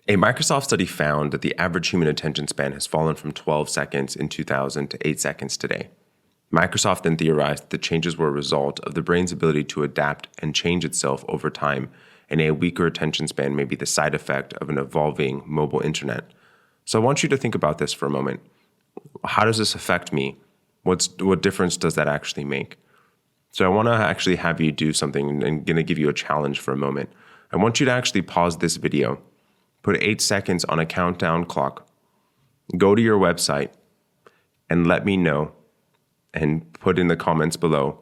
A Microsoft study found that the average human attention span has fallen from 12 seconds in 2000 to 8 seconds today. Microsoft then theorized that the changes were a result of the brain's ability to adapt and change itself over time, and a weaker attention span may be the side effect of an evolving mobile internet. So I want you to think about this for a moment. How does this affect me? What difference does that actually make? So I want to actually have you do something, and I'm going to give you a challenge for a moment. I want you to actually pause this video, put 8 seconds on a countdown clock, go to your website, and let me know, and put in the comments below,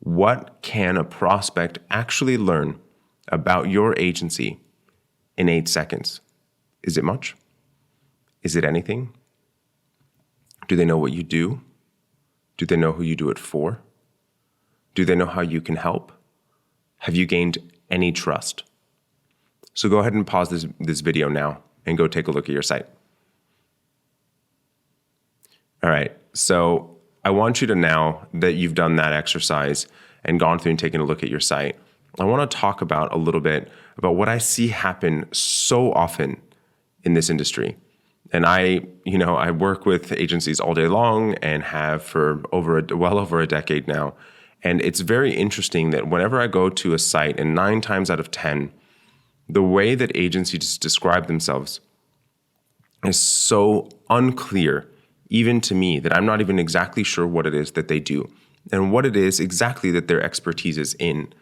what can a prospect actually learn about your agency in 8 seconds? Is it much? Is it anything? Do they know what you do? Do they know who you do it for? Do they know how you can help? Have you gained any trust? So go ahead and pause this video now and go take a look at your site. All right, so I want you to, now that you've done that exercise and gone through and taken a look at your site, I want to talk about a little bit about what I see happen so often in this industry. And I work with agencies all day long and have for well over a decade now. And it's very interesting that whenever I go to a site, and 9 times out of 10, the way that agencies describe themselves is so unclear, even to me, that I'm not even exactly sure what it is that they do and what it is exactly that their expertise is in.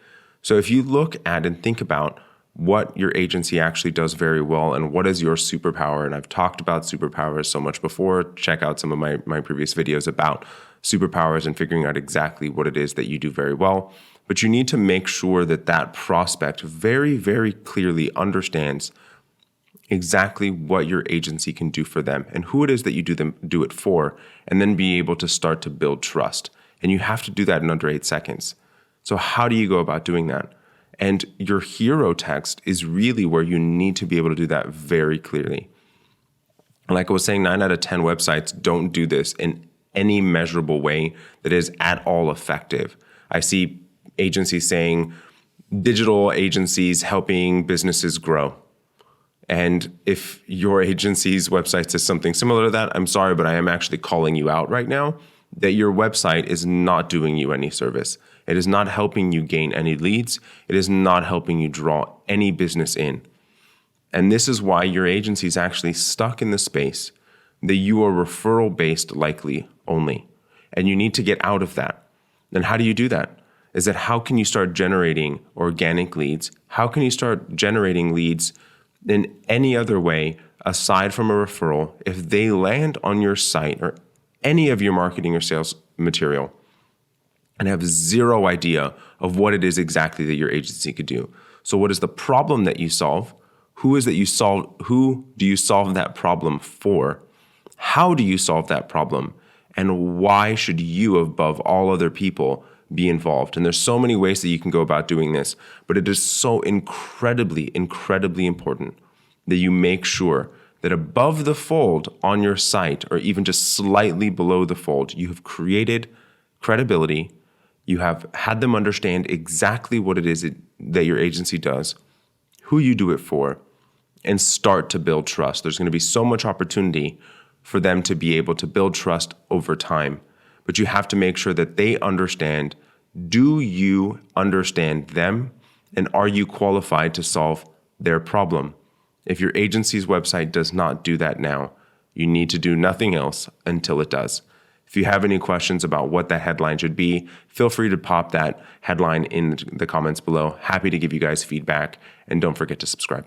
So if you look at and think about what your agency actually does very well and what is your superpower, and I've talked about superpowers so much before, check out some of my previous videos about superpowers and figuring out exactly what it is that you do very well. But you need to make sure that that prospect very, very clearly understands exactly what your agency can do for them and who it is that you do it for, and then be able to start to build trust. And you have to do that in under 8 seconds. So how do you go about doing that? And your hero text is really where you need to be able to do that very clearly. Like I was saying, 9 out of 10 websites don't do this in any measurable way that is at all effective. I see agencies saying digital agencies helping businesses grow. And if your agency's website says something similar to that, I'm sorry, but I am actually calling you out right now that your website is not doing you any service. It is not helping you gain any leads. It is not helping you draw any business in. And this is why your agency is actually stuck in the space that you are referral-based likely only. And you need to get out of that. And how do you do that? Is that how can you start generating organic leads? How can you start generating leads in any other way aside from a referral if they land on your site or any of your marketing or sales material and have zero idea of what it is exactly that your agency could do? So what is the problem that you solve? Who do you solve that problem for? How do you solve that problem? And why should you, above all other people, be involved? And there's so many ways that you can go about doing this, but it is so incredibly, incredibly important that you make sure that above the fold on your site, or even just slightly below the fold, you have created credibility. You have had them understand exactly what it is that your agency does, who you do it for, and start to build trust. There's going to be so much opportunity for them to be able to build trust over time. But you have to make sure that they understand, do you understand them? And are you qualified to solve their problem? If your agency's website does not do that now, you need to do nothing else until it does. If you have any questions about what that headline should be, feel free to pop that headline in the comments below. Happy to give you guys feedback, and don't forget to subscribe.